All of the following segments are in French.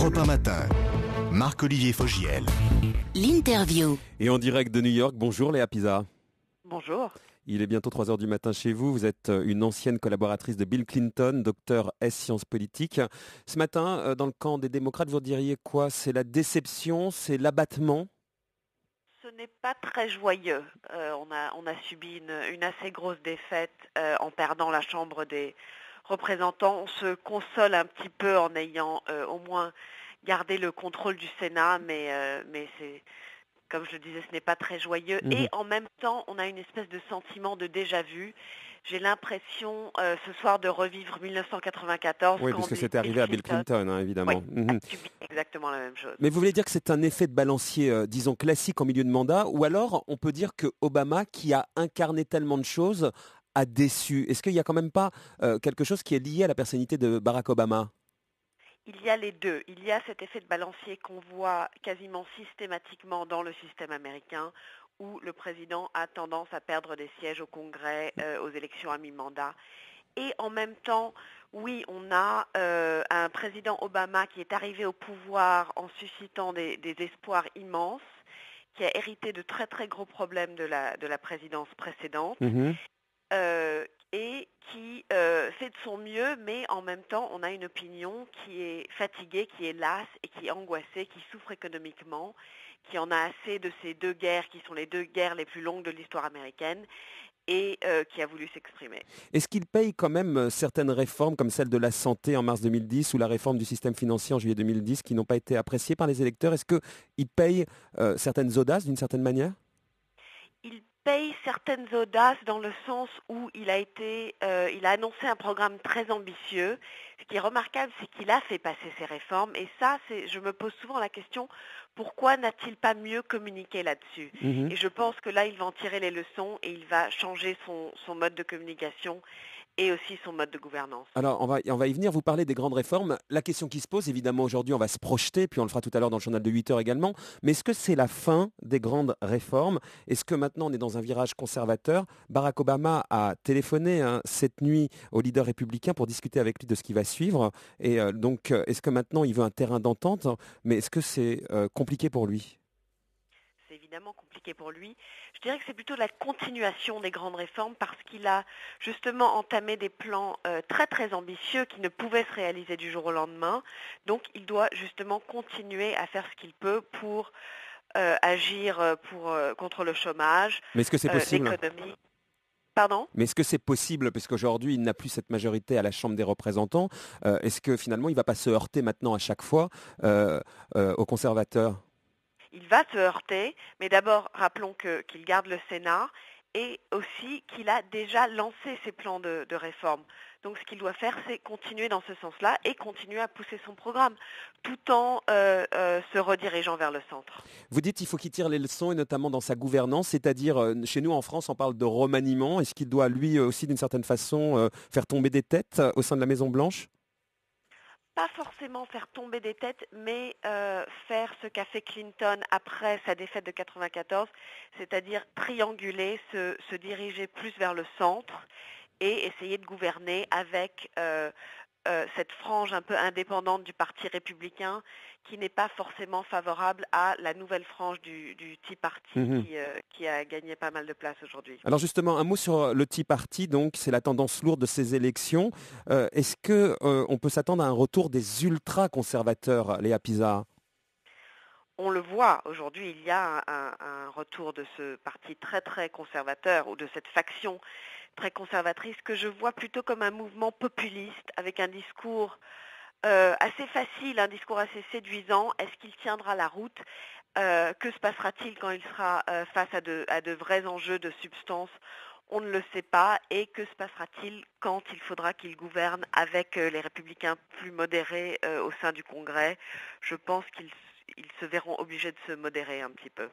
Europe 1 matin. Marc-Olivier Fogiel. L'interview. Et en direct de New York, bonjour Léa Pisa. Bonjour. Il est bientôt 3h du matin chez vous. Vous êtes une ancienne collaboratrice de Bill Clinton, docteur S sciences politiques. Ce matin, dans le camp des démocrates, vous diriez quoi? C'est la déception, c'est l'abattement? Ce n'est pas très joyeux. On a subi une assez grosse défaite en perdant la Chambre des représentants. On se console un petit peu en ayant au moins gardé le contrôle du Sénat, mais c'est, comme je le disais, ce n'est pas très joyeux. Et en même temps, on a une espèce de sentiment de déjà-vu. J'ai l'impression ce soir de revivre 1994. Oui, puisque c'était arrivé à Bill Clinton, hein, évidemment. Oui, a subi exactement la même chose. Mais vous voulez dire que c'est un effet de balancier, disons, classique en milieu de mandat, ou alors on peut dire que Obama, qui a incarné tellement de choses, a déçu. Est-ce qu'il n'y a quand même pas quelque chose qui est lié à la personnalité de Barack Obama? Il y a les deux. Il y a cet effet de balancier qu'on voit quasiment systématiquement dans le système américain, où le président a tendance à perdre des sièges au Congrès, aux élections à mi-mandat. Et en même temps, oui, on a un président Obama qui est arrivé au pouvoir en suscitant des espoirs immenses, qui a hérité de très très gros problèmes de la présidence précédente. Et qui fait de son mieux, mais en même temps, on a une opinion qui est fatiguée, qui est lasse et qui est angoissée, qui souffre économiquement, qui en a assez de ces deux guerres qui sont les deux guerres les plus longues de l'histoire américaine et qui a voulu s'exprimer. Est-ce qu'il paye quand même certaines réformes comme celle de la santé en mars 2010 ou la réforme du système financier en juillet 2010 qui n'ont pas été appréciées par les électeurs? Est-ce qu'il paye certaines audaces d'une certaine manière? Il paye certaines audaces dans le sens où il a annoncé un programme très ambitieux. Ce qui est remarquable, c'est qu'il a fait passer ses réformes. Et ça, je me pose souvent la question, pourquoi n'a-t-il pas mieux communiqué là-dessus? Et je pense que là, il va en tirer les leçons et il va changer son mode de communication et aussi son mode de gouvernance. Alors, on va y venir, vous parler des grandes réformes. La question qui se pose, évidemment, aujourd'hui, on va se projeter, puis on le fera tout à l'heure dans le journal de 8h également, mais est-ce que c'est la fin des grandes réformes? Est-ce que maintenant, on est dans un virage conservateur? Barack Obama a téléphoné cette nuit au leader républicain pour discuter avec lui de ce qui va suivre. Et donc, est-ce que maintenant, il veut un terrain d'entente? Mais est-ce que c'est compliqué pour lui? C'est évidemment compliqué pour lui. Je dirais que c'est plutôt la continuation des grandes réformes parce qu'il a justement entamé des plans très très ambitieux qui ne pouvaient se réaliser du jour au lendemain. Donc il doit justement continuer à faire ce qu'il peut pour agir contre le chômage, Mais est-ce que c'est possible? l'économie. Pardon ? Mais est-ce que c'est possible, puisqu'aujourd'hui, il n'a plus cette majorité à la Chambre des représentants, est-ce que finalement, il ne va pas se heurter maintenant à chaque fois aux conservateurs? Il va se heurter, mais d'abord, rappelons qu'il garde le Sénat et aussi qu'il a déjà lancé ses plans de réforme. Donc ce qu'il doit faire, c'est continuer dans ce sens-là et continuer à pousser son programme, tout en se redirigeant vers le centre. Vous dites qu'il faut qu'il tire les leçons, et notamment dans sa gouvernance, c'est-à-dire, chez nous en France, on parle de remaniement. Est-ce qu'il doit, lui aussi, d'une certaine façon, faire tomber des têtes au sein de la Maison-Blanche? Pas forcément faire tomber des têtes, mais faire ce qu'a fait Clinton après sa défaite de 1994, c'est-à-dire trianguler, se diriger plus vers le centre et essayer de gouverner avec cette frange un peu indépendante du Parti républicain qui n'est pas forcément favorable à la nouvelle frange du Tea Party qui a gagné pas mal de place aujourd'hui. Alors justement, un mot sur le Tea Party, donc c'est la tendance lourde de ces élections. Est-ce qu'on peut s'attendre à un retour des ultra-conservateurs, Léa Pisa? On le voit aujourd'hui, il y a un retour de ce parti très très conservateur ou de cette faction très conservatrice que je vois plutôt comme un mouvement populiste avec un discours assez facile, un discours assez séduisant. Est-ce qu'il tiendra la route? Que se passera-t-il quand il sera face à de vrais enjeux de substance? On ne le sait pas. Et que se passera-t-il quand il faudra qu'il gouverne avec les républicains plus modérés au sein du Congrès? Je pense qu'ils se verront obligés de se modérer un petit peu.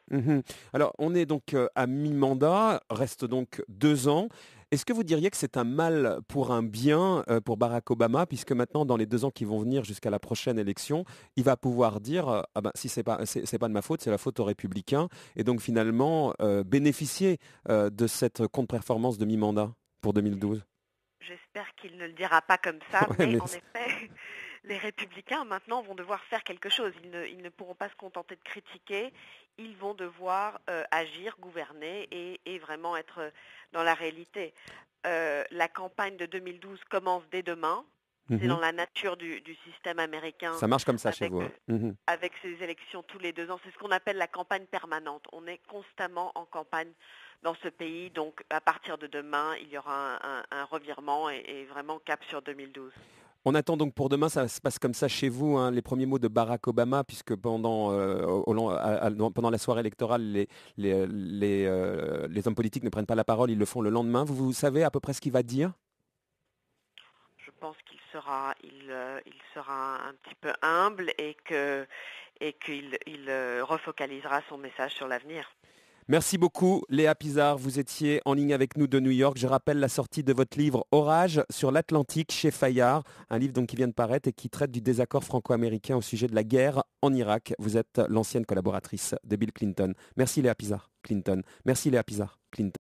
Alors, on est donc à mi-mandat, reste donc 2 ans. Est-ce que vous diriez que c'est un mal pour un bien pour Barack Obama, puisque maintenant, dans les 2 ans qui vont venir jusqu'à la prochaine élection, il va pouvoir dire ah ben, si c'est pas de ma faute, c'est la faute aux républicains, et donc finalement bénéficier de cette contre-performance de mi-mandat pour 2012? J'espère qu'il ne le dira pas comme ça, Ouais, mais en effet, les républicains maintenant vont devoir faire quelque chose. Ils ne pourront pas se contenter de critiquer. Ils vont devoir agir, gouverner et vraiment être dans la réalité. La campagne de 2012 commence dès demain. C'est dans la nature du système américain. Ça marche comme ça chez vous. Avec ces élections tous les 2 ans. C'est ce qu'on appelle la campagne permanente. On est constamment en campagne dans ce pays. Donc à partir de demain, il y aura un revirement et vraiment cap sur 2012. On attend donc pour demain, ça se passe comme ça chez vous, hein, les premiers mots de Barack Obama, puisque pendant la soirée électorale, les hommes politiques ne prennent pas la parole, ils le font le lendemain. Vous savez à peu près ce qu'il va dire ? Je pense qu'il sera un petit peu humble et qu'il refocalisera son message sur l'avenir. Merci beaucoup Léa Pizarre, vous étiez en ligne avec nous de New York. Je rappelle la sortie de votre livre Orage sur l'Atlantique chez Fayard, un livre donc qui vient de paraître et qui traite du désaccord franco-américain au sujet de la guerre en Irak. Vous êtes l'ancienne collaboratrice de Bill Clinton. Merci Léa Pizarre, Clinton. Merci Léa Pizarre, Clinton.